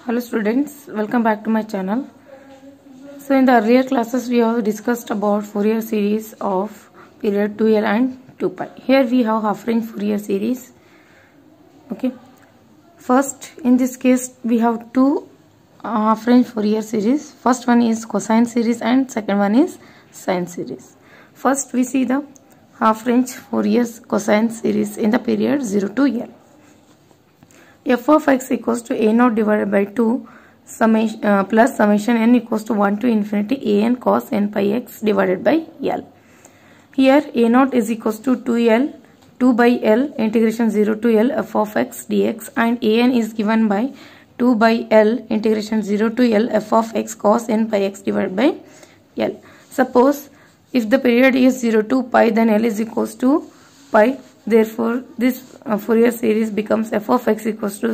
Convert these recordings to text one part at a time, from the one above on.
Hello students, welcome back to my channel. So in the earlier classes we have discussed about Fourier series of period 2l and 2 pi. Here we have half range Fourier series. Okay. First in this case we have two half range Fourier series. First one is cosine series and second one is sine series. First we see the half range Fourier cosine series in the period 0 to l. F of x equals to a naught divided by 2 plus summation n equals to 1 to infinity a n cos n pi x divided by l. Here a naught is equals to 2 by l integration 0 to l f of x dx, and a n is given by 2 by l integration 0 to l f of x cos n pi x divided by l. Suppose if the period is 0 to pi, then l is equals to pi. Therefore, this Fourier series becomes f of x equals to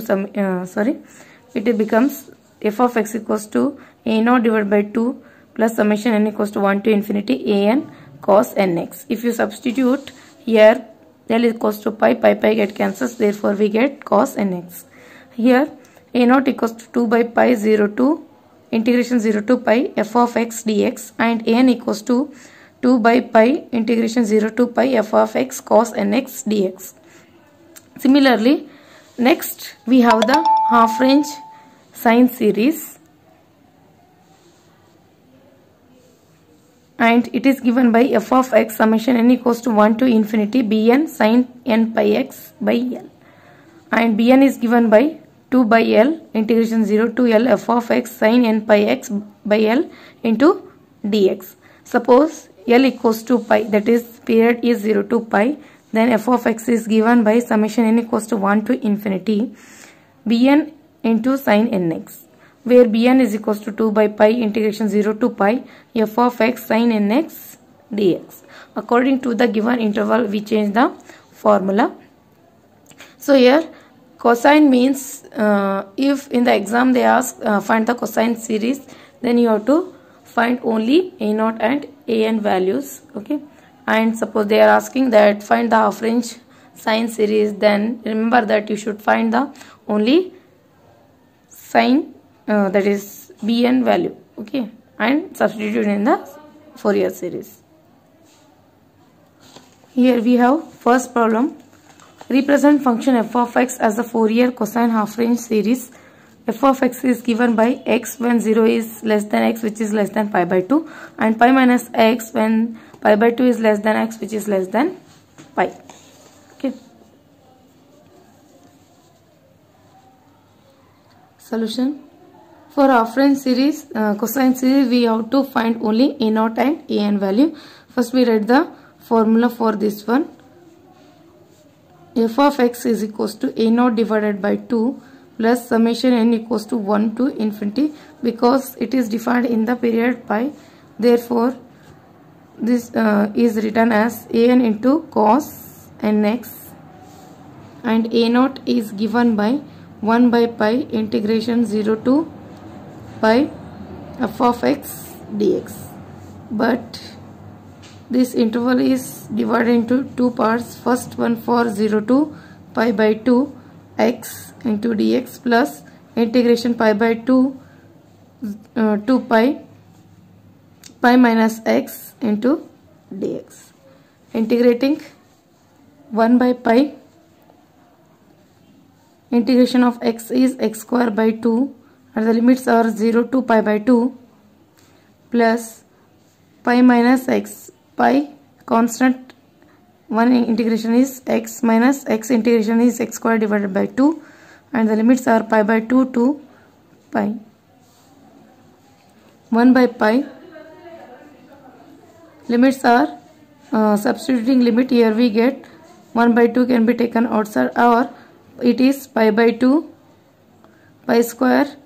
it becomes f of x equals to a naught divided by 2 plus summation n equals to 1 to infinity a n cos nx. If you substitute here, l equals to pi get cancels. Therefore, we get cos nx. Here a naught equals to 2 by pi 0 to integration 0 to pi f of x dx, and a n equals to 2 by pi integration 0 to pi f of x cos nx dx. Similarly, next we have the half range sine series, and it is given by f of x summation n equals to 1 to infinity bn sin n pi x by l, and bn is given by 2 by l integration 0 to l f of x sin n pi x by l into dx. Suppose l equals to pi, that is period is 0 to pi, then f of x is given by summation n equals to 1 to infinity bn into sin nx, where bn is equals to 2 by pi integration 0 to pi f of x sin nx dx. According to the given interval, we change the formula. So here cosine means if in the exam they ask find the cosine series, then you have to find only a naught and a n values. Okay, and suppose they are asking that find the half range sine series, then remember that you should find the only sine that is bn value. Okay, and substitute in the Fourier series. Here we have first problem. Represent function f of x as a Fourier cosine half range series. F of x is given by x when 0 is less than x, which is less than pi by 2, and pi minus x when pi by 2 is less than x, which is less than pi. Okay. Solution. For half range series cosine series, we have to find only a naught and a n value. First we write the formula for this one. F of x is equals to a naught divided by 2 plus summation n equals to 1 to infinity, because it is defined in the period pi. Therefore, this is written as a n into cos nx, and a naught is given by 1 by pi integration 0 to pi f of x dx. But this interval is divided into two parts. First one for 0 to pi by 2 x into dx plus integration pi by 2 to pi minus x into dx. Integrating 1 by pi integration of x is x square by 2, and the limits are 0 to pi by 2 plus pi minus x. Pi constant, one integration is x minus x integration is x square divided by 2, and the limits are pi by 2 to pi. 1 by pi limits are substituting limit, here we get 1 by 2 can be taken outside, or it is pi by 2 pi square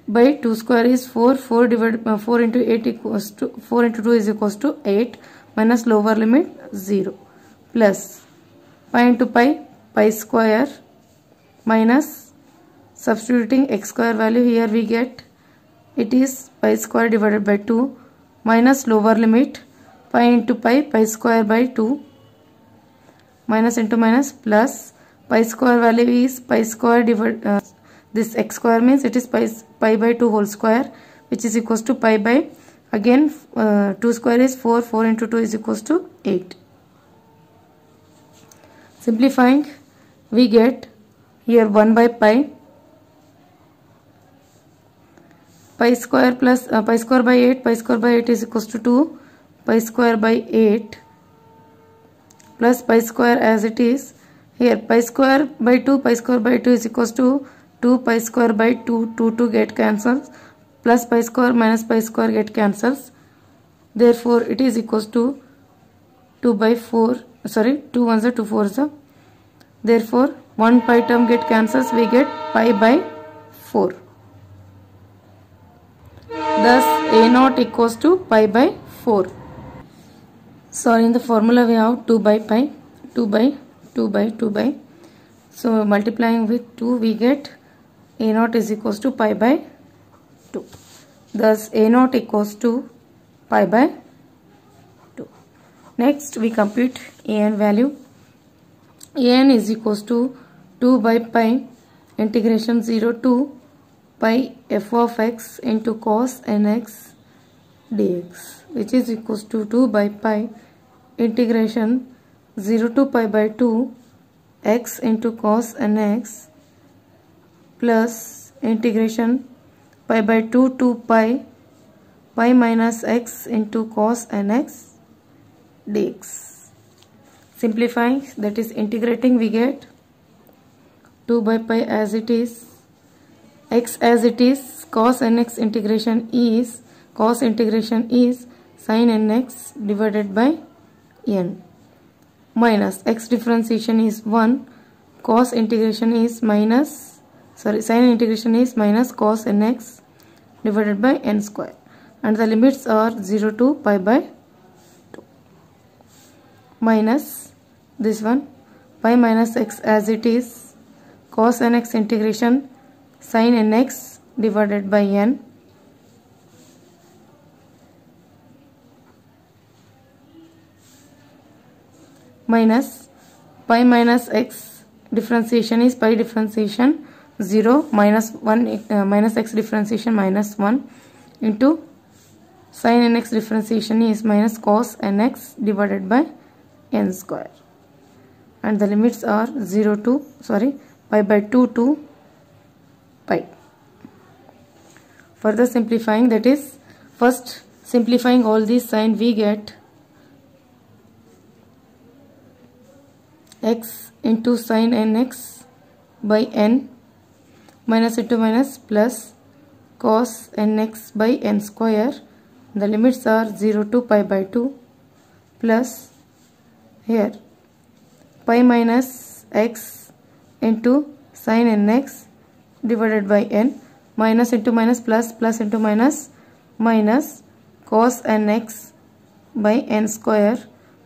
by 2 square is 4 divided 4 into 8 equals to 4 into 2 is equals to 8 minus lower limit 0 plus pi into pi square minus substituting x square value, here we get it is pi square divided by 2 minus lower limit pi into pi square by 2 minus into minus plus pi square value is pi square divided this x square means it is pi by 2 whole square, which is equals to pi by, again 2 square is 4, 4 into 2 is equals to 8. Simplifying, we get here 1 by pi square plus pi square by 8, pi square by 8 is equals to 2, pi square by 8 plus pi square as it is. Here pi square by 2, pi square by 2 is equals to 2 pi square by 2, 2 get cancels, plus pi square minus pi square get cancels. Therefore it is equals to 2 by 4, sorry 2 ones are 2 fours are. Therefore 1 pi term get cancels, we get pi by 4. Thus a naught equals to pi by 4. So in the formula we have 2 by pi, 2 by 2 by 2 by. So multiplying with 2 we get a naught is equals to pi by 2. Thus a naught equals to pi by 2. Next we compute an value. An is equals to 2 by pi integration 0 to pi f of x into cos nx dx, which is equals to 2 by pi integration 0 to pi by 2 x into cos nx plus integration pi by 2 to pi minus x into cos nx dx. Simplifying, that is integrating, we get 2 by pi as it is, x as it is, cos nx integration is, cos integration is sin nx divided by n, minus x differentiation is 1, cos integration is minus, sorry, sin integration is minus cos nx divided by n square, and the limits are 0 to pi by 2, minus this one pi minus x as it is, cos nx integration sin nx divided by n, minus pi minus x differentiation is pi differentiation 0 minus 1 minus x differentiation minus 1 into sin nx differentiation is minus cos nx divided by n square, and the limits are 0 to, sorry, pi by 2 to pi. Further simplifying, that is first simplifying all these sign, we get x into sin nx by n minus into minus plus cos nx by n square. The limits are 0 to pi by 2 plus here pi minus x into sin nx divided by n, minus into minus plus, plus into minus, minus cos nx by n square,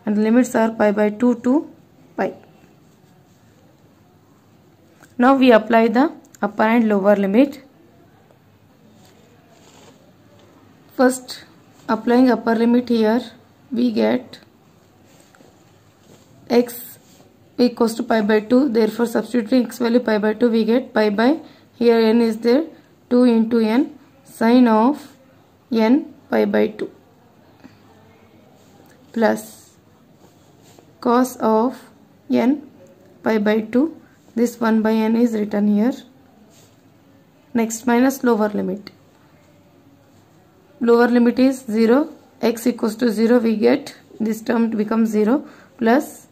and the limits are pi by 2 to pi. Now we apply the upper and lower limit. First, applying upper limit here, we get x equals to pi by 2, therefore substituting x value pi by 2 we get pi by, here n is there, 2 into n sin of n pi by 2 plus cos of n pi by 2, this 1 by n is written here. Next, minus lower limit. Lower limit is 0, x equals to 0 we get, this term becomes 0 plus,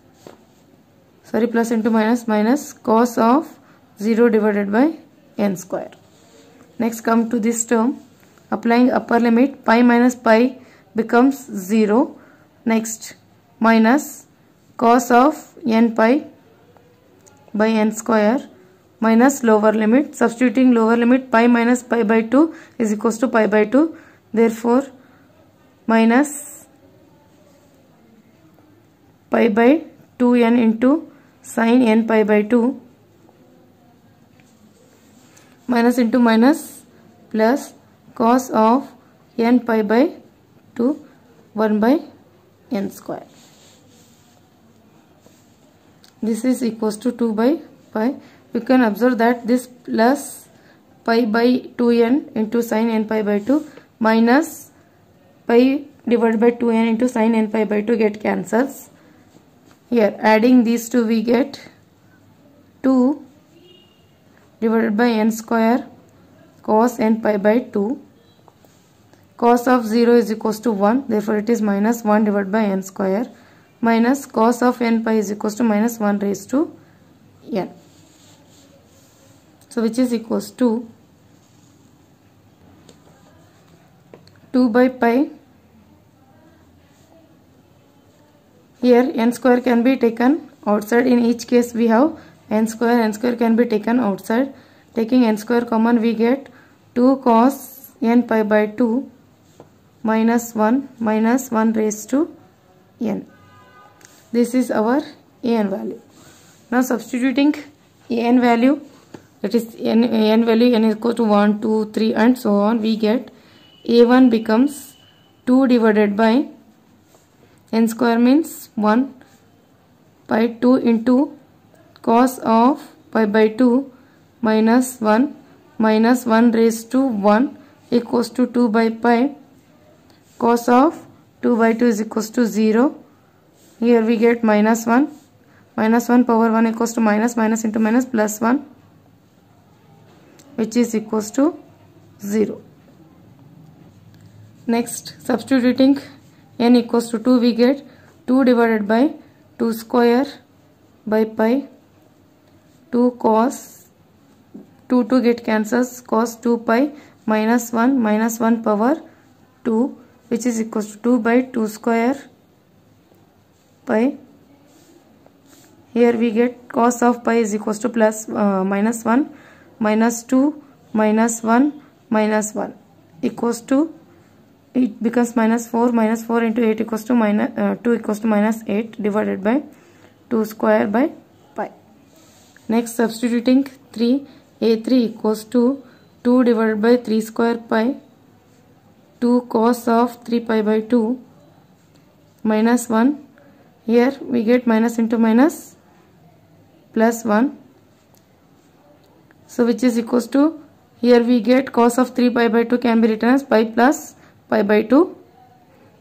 sorry, plus into minus, minus cos of 0 divided by n square. Next come to this term, applying upper limit, pi minus pi becomes 0. Next, minus cos of n pi by n square minus lower limit, substituting lower limit, pi minus pi by 2 is equals to pi by 2, therefore minus pi by 2n into sin n pi by 2 minus into minus plus cos of n pi by 2 1 by n square. This is equals to 2 by pi. You can observe that this plus pi by 2n into sin n pi by 2 minus pi divided by 2n into sin n pi by 2 get cancels. Here adding these two we get 2 divided by n square cos n pi by 2. Cos of 0 is equals to 1, therefore it is minus 1 divided by n square minus cos of n pi is equals to minus 1 raised to n. So which is equals to 2 by pi. Here n square can be taken outside. In each case we have n square can be taken outside. Taking n square common we get 2 cos n pi by 2 minus 1 raised to n. This is our an value. Now substituting an value, that is n value n is equal to 1, 2, 3 and so on, we get a1 becomes 2 divided by n square means 1 by 2 into cos of pi by 2 minus 1 raised to 1 equals to 2 by pi. Cos of 2 by 2 is equals to 0. Here we get minus 1 power 1 equals to minus into minus plus 1, which is equals to 0. Next, substituting n equals to 2, we get 2 divided by 2 square by pi, 2 cos 2 get cancels, cos 2 pi minus 1 power 2, which is equals to 2 by 2 square pi. Here we get cos of pi is equals to plus minus 1 minus 2 minus 1 minus 1 equals to, it becomes minus 4 into 8 equals to minus 2 equals to minus 8 divided by 2 square by pi. Next, substituting 3, a3 equals to 2 divided by 3 square pi, 2 cos of 3 pi by 2 minus 1. Here we get minus into minus plus 1. So which is equals to, here we get cos of 3 pi by 2 can be written as pi plus pi by 2.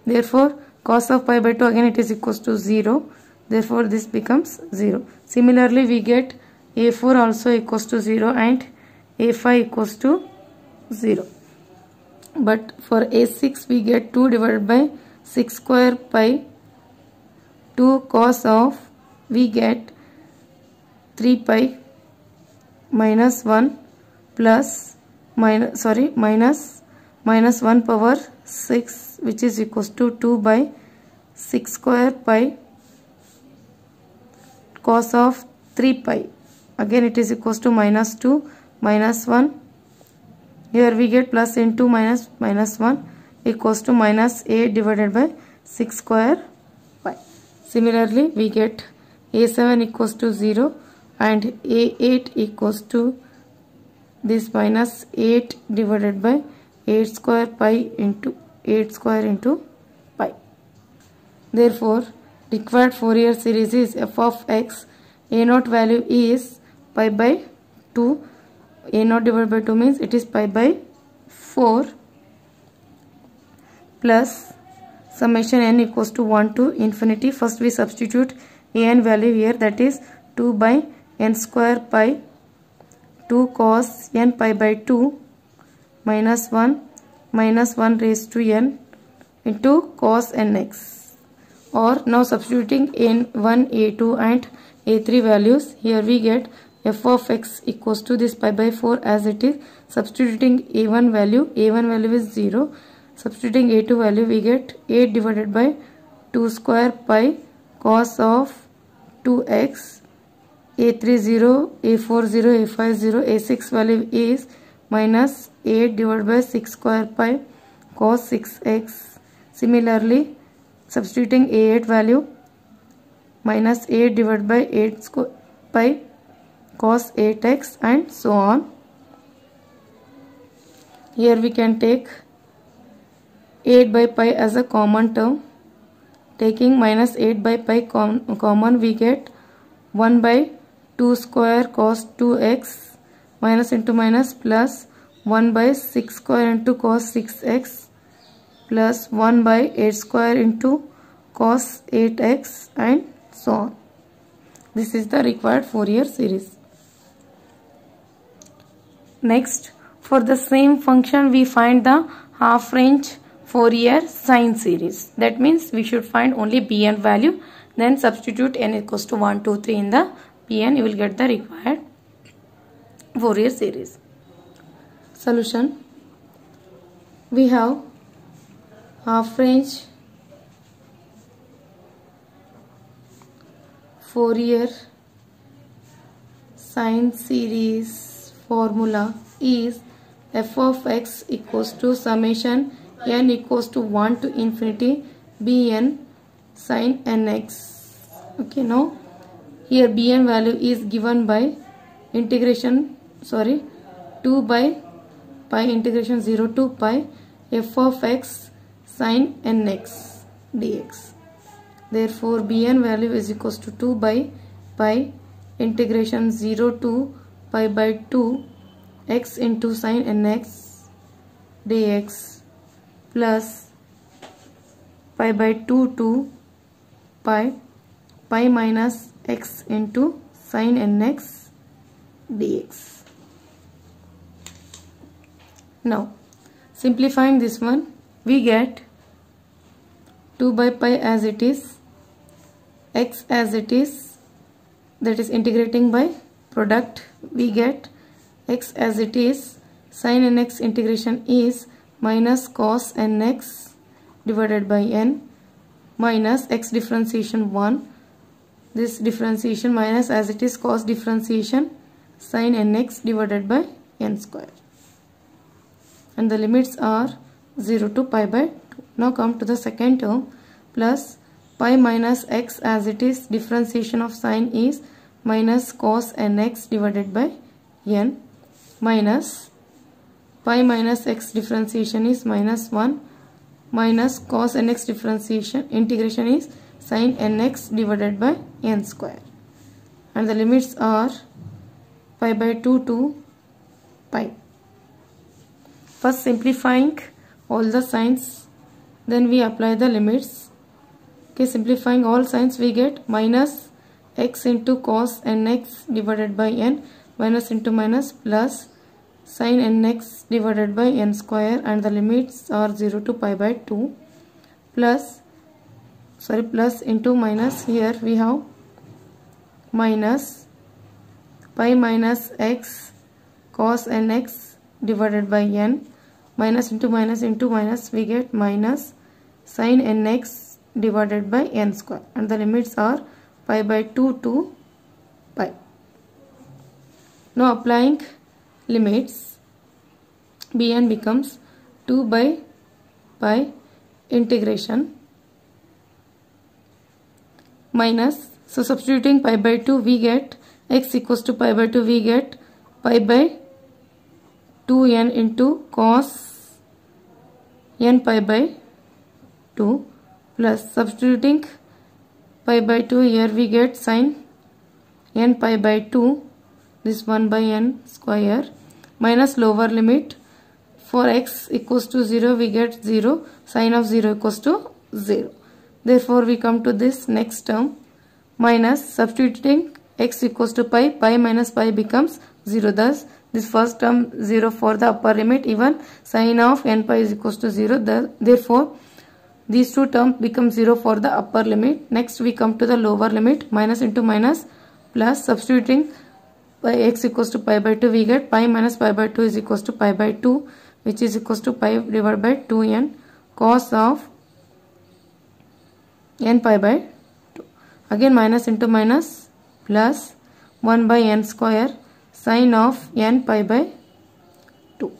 Therefore cos of pi by 2 again it is equals to 0. Therefore this becomes 0. Similarly we get a4 also equals to 0 and a5 equals to 0. But for a6 we get 2 divided by 6 square pi, 2 cos of, we get 3 pi minus 1 plus minus 1 power 6, which is equals to 2 by 6 square pi cos of 3 pi. Again it is equals to minus 2 minus 1. Here we get plus into minus 1 equals to minus 8 divided by 6 square pi. Similarly we get a7 equals to 0 and a8 equals to this minus 8 divided by 8 square pi into 8 square into pi. Therefore required Fourier series is f of x. A0 value is pi by 2. A0 divided by 2 means it is pi by 4 plus summation n equals to 1 to infinity. First we substitute an value here, that is 2 by n square pi, 2 cos n pi by 2 minus 1 raised to n into cos nx. Or now substituting n1, a2 and a3 values, here we get f of x equals to this pi by 4 as it is. Substituting a1 value is 0. Substituting a2 value we get 8 divided by 2 square pi cos of 2x, a3 0, a4 0, a5 0, a6 value is minus 8 divided by 6 square pi cos 6x. Similarly substituting a8 value minus 8 divided by 8 square pi cos 8x and so on. Here we can take 8 by pi as a common term. Taking minus 8 by pi common, we get 1 by 2 square cos 2x minus into minus plus 1 by 6 square into cos 6x plus 1 by 8 square into cos 8x and so on. This is the required Fourier series. Next, for the same function we find the half range Fourier sine series. That means we should find only Bn value, then substitute n equals to 1, 2, 3 in the Bn. You will get the required Fourier series. Solution. We have half range Fourier sine series formula is f of x equals to summation n equals to 1 to infinity bn sin nx. Okay, now here bn value is given by integration 2 by pi integration 0 to pi f of x sin nx dx. Therefore bn value is equals to 2 by pi integration 0 to pi by 2 x into sin nx dx plus pi by 2 to pi minus x into sin nx dx. Now simplifying this one, we get 2 by pi as it is, x as it is, that is integrating by product, we get x as it is, sin nx integration is minus cos nx divided by n minus x differentiation 1, this differentiation minus as it is cos differentiation sin nx divided by n square, and the limits are 0 to pi by 2. Now come to the second term, plus pi minus x as it is, differentiation of sin is minus cos nx divided by n minus pi minus x differentiation is minus 1 minus cos nx differentiation integration is sin nx divided by n square, and the limits are pi by 2 to pi. First simplifying all the signs, then we apply the limits. Okay, simplifying all signs, we get minus x into cos nx divided by n minus into minus plus sin nx divided by n square, and the limits are 0 to pi by 2 plus into minus, here we have minus pi minus x cos nx divided by n minus into minus we get minus sin nx divided by n square, and the limits are pi by 2 to pi. Now applying limits, bn becomes 2 by pi integration minus, so substituting pi by 2 we get x equals to pi by 2, we get pi by 2n into cos n pi by 2 plus substituting pi by 2 here we get sin n pi by 2, this 1 by n square, minus lower limit, for x equals to 0 we get 0, sin of 0 equals to 0. Therefore we come to this next term, minus substituting x equals to pi, pi minus pi becomes 0, thus this first term 0 for the upper limit, even sin of n pi is equals to 0, therefore these two terms become 0 for the upper limit. Next we come to the lower limit, minus into minus plus substituting by x equals to pi by 2 we get pi minus pi by 2 is equals to pi by 2, which is equals to pi divided by 2n cos of n pi by 2. Again minus into minus plus 1 by n square sin of n pi by 2.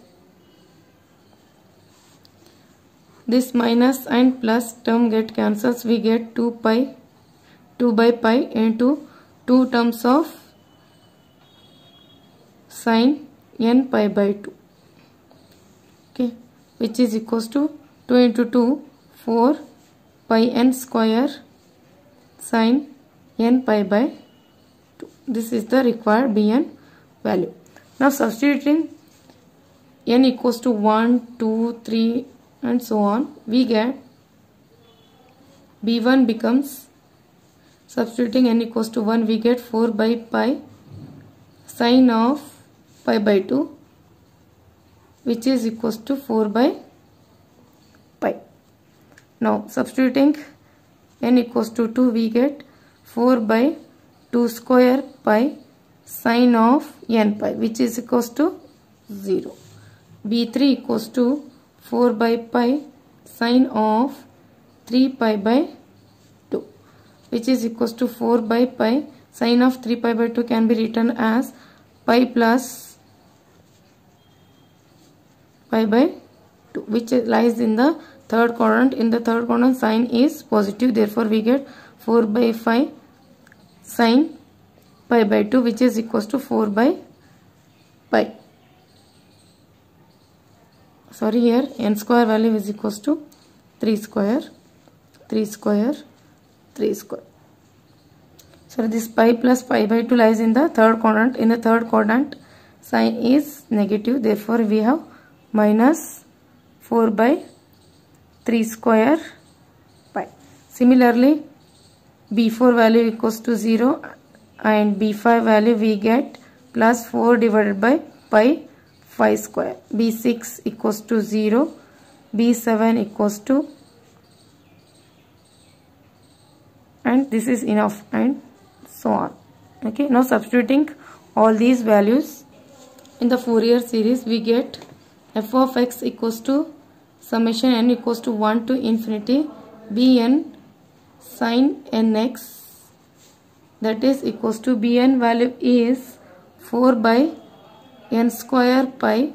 This minus and plus term get cancels, we get 2 by pi into 2 terms of sin n pi by 2. Okay, which is equals to 2 into 2 4 pi n square sin n pi by 2. This is the required bn value. Now substituting n equals to 1, 2, 3 and so on, we get b1 becomes, substituting n equals to 1, we get 4 by pi sine of pi by 2, which is equals to 4 by pi. Now substituting n equals to 2, we get 4 by 2 square pi sine of n pi, which is equals to 0. b3 equals to 4 by pi sine of 3 pi by 2, which is equals to 4 by pi sine of 3 pi by 2 can be written as pi plus pi by 2, which lies in the third quadrant. In the third quadrant, sign is positive, therefore we get 4 by 5 sine pi by 2, which is equals to 4 by pi. Sorry, here n square value is equals to 3 square, 3 square, 3 square. So this pi plus pi by 2 lies in the third quadrant. In the third quadrant, sign is negative, therefore we have minus 4 by 3 square pi. Similarly, b4 value equals to 0 and b5 value we get plus 4 divided by pi 5 square. b6 equals to 0, b7 equals to, and this is enough, and so on. Okay, now substituting all these values in the Fourier series, we get f of x equals to summation n equals to 1 to infinity bn sin nx, that is equals to bn value is 4 by n square pi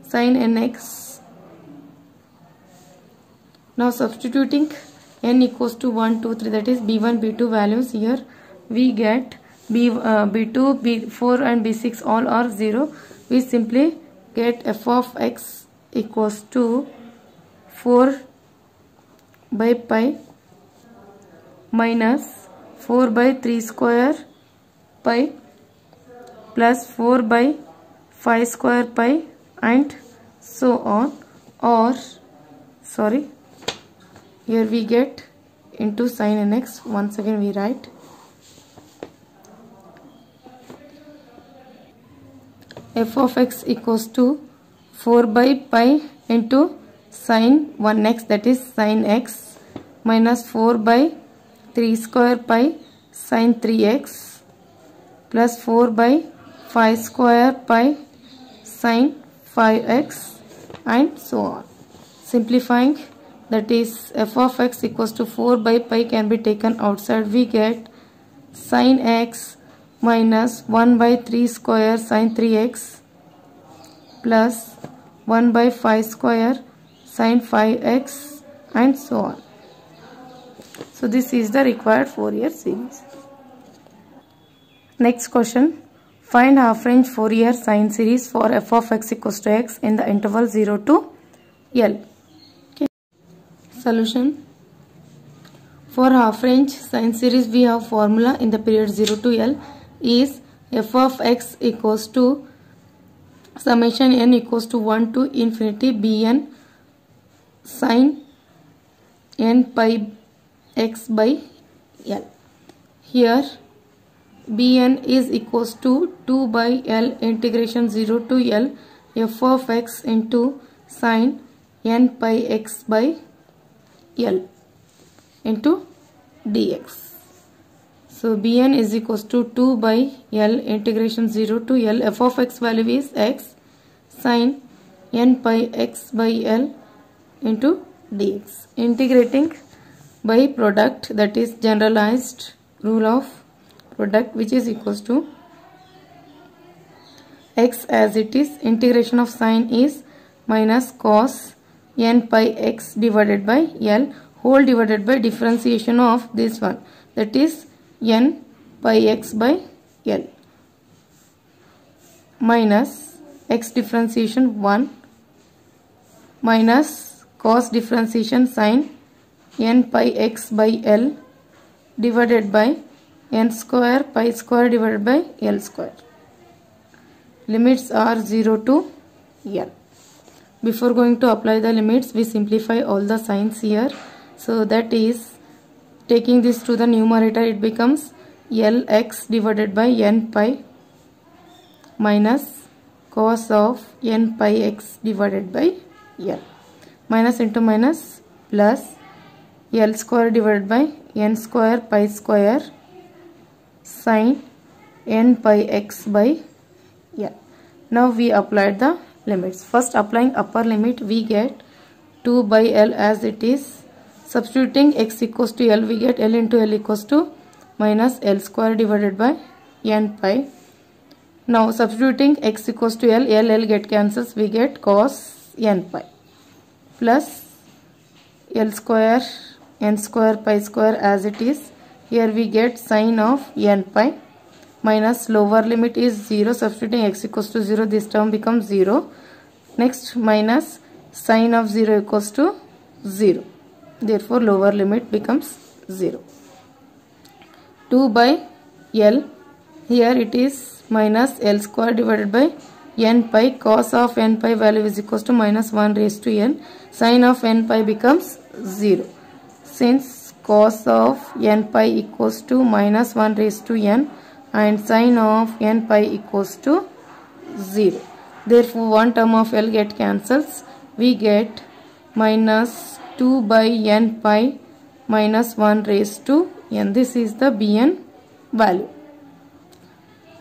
sin nx. Now substituting n equals to 1, 2, 3, that is b1, b2 values, here we get b2, b4 and b6 all are 0. We simply get f of x equals to 4 by pi minus 4 by 3 square pi plus 4 by 5 square pi and so on, or sorry, here we get into sin nx. Once again we write f of x equals to 4 by pi into sin 1x, that is sin x, minus 4 by 3 square pi sin 3x plus 4 by 5 square pi sin 5x and so on. Simplifying, that is f of x equals to 4 by pi can be taken outside, we get sin x minus 1 by 3 square sin 3x plus 1 by 5 square sin 5x and so on. So this is the required Fourier series. Next question, find half range Fourier sine series for f of x equals to x in the interval 0 to L. Okay. Solution, for half range sine series we have formula in the period 0 to L is f of x equals to summation n equals to 1 to infinity bn sin n pi x by L. Here bn is equals to 2 by L integration 0 to L f of x into sin n pi x by L into dx. So bn is equals to 2 by L integration 0 to L, f of x value is x sin n pi x by L into dx. Integrating by product, that is generalized rule of product, which is equals to x as it is, integration of sine is minus cos n pi x divided by L whole divided by differentiation of this one, that is n pi x by L minus x differentiation 1 minus cos differentiation sin n pi x by L divided by n square pi square divided by L square. limits are 0 to L. Before going to apply the limits, we simplify all the signs here. So that is, taking this to the numerator, it becomes Lx divided by n pi minus cos of n pi x divided by L. Minus into minus plus L square divided by n square pi square sin n pi x by L. Now we applied the limits. First, applying upper limit, we get 2 by L as it is. Substituting x equals to L, we get L into L equals to minus L square divided by n pi. Now substituting x equals to L, L get cancels, we get cos n pi plus L square n square pi square as it is. Here we get sin of n pi minus lower limit is 0. Substituting x equals to 0, this term becomes 0. Next, minus sin of 0 equals to 0. Therefore, lower limit becomes 0. 2 by L, here it is minus L square divided by n pi. Cos of n pi value is equals to minus 1 raised to n. Sin of n pi becomes 0. Since cos of n pi equals to minus 1 raised to n and sin of n pi equals to 0. Therefore, one term of L get cancels. We get minus 2 by n pi minus 1 raised to n. This is the Bn value.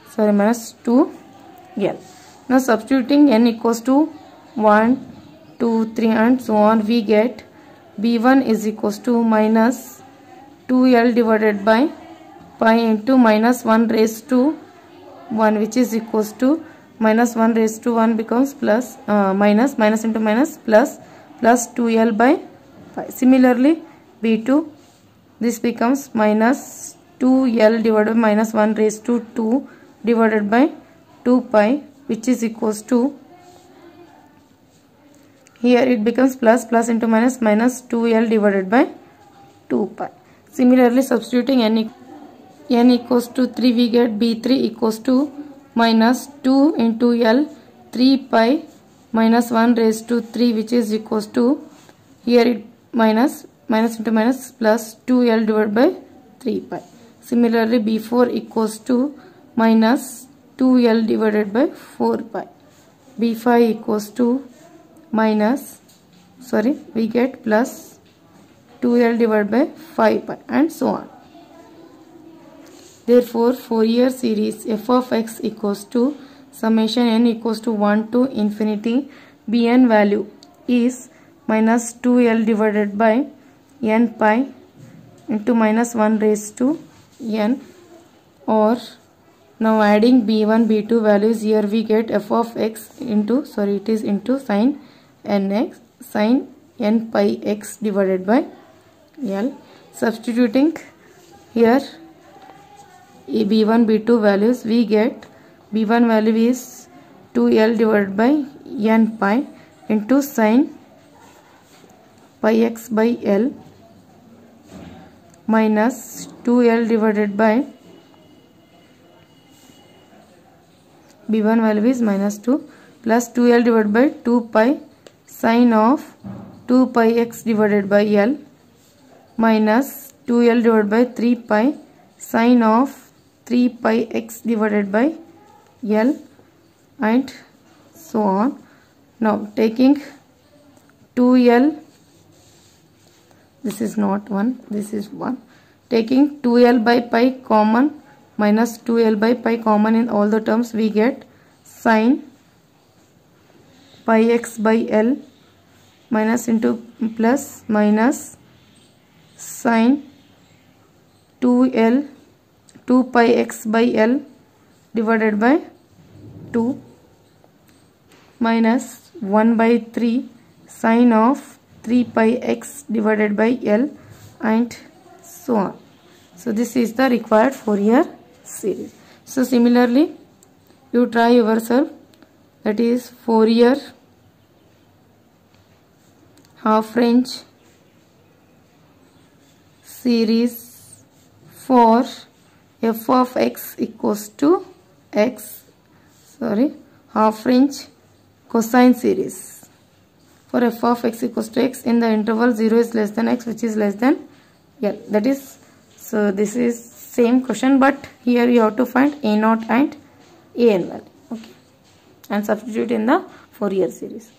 Sorry, minus 2L. Now substituting n equals to 1, 2, 3 and so on, we get B1 is equals to minus 2L divided by pi into minus 1 raised to 1, which is equals to minus 1 raised to 1 becomes plus minus into minus plus 2L by pi. Similarly, B2, this becomes minus 2L divided by minus 1 raised to 2 divided by 2 pi, which is equals to, here it becomes plus into minus 2L divided by 2 pi. Similarly, substituting n equals to 3, we get B3 equals to minus 2 into L 3 pi minus 1 raised to 3, which is equals to, here it minus into minus plus 2L divided by 3 pi. Similarly, B4 equals to minus 2L divided by 4 pi. B5 equals to we get plus 2L divided by 5 pi and so on. Therefore, Fourier series f of x equals to summation n equals to 1 to infinity. Bn value is minus 2L divided by n pi into minus 1 raised to n, or now adding b1 b2 values, here we get f of x into into sin nx sin n pi x divided by L. Substituting here b1 b2 values, we get b1 value is 2L divided by n pi into sin pi x by L minus 2L divided by b1 value is minus 2 plus 2L divided by 2 pi sin of 2 pi x divided by L minus 2L divided by 3 pi sin of 3 pi x divided by L and so on. Now taking 2L, this is not 1, this is 1. Taking 2L by pi common minus 2L by pi common in all the terms, we get sin pi x by L minus into plus minus sin 2 pi x by L divided by 2 minus 1 by 3 sin of 3 pi x divided by L and so on. So this is the required Fourier series. So similarly, you try yourself, that is Fourier half range series for f of x equals to half range cosine series for f of x equals to x in the interval 0 is less than x which is less than L. That is, so this is same question, but here you have to find a0 and an value, okay, and substitute in the Fourier series.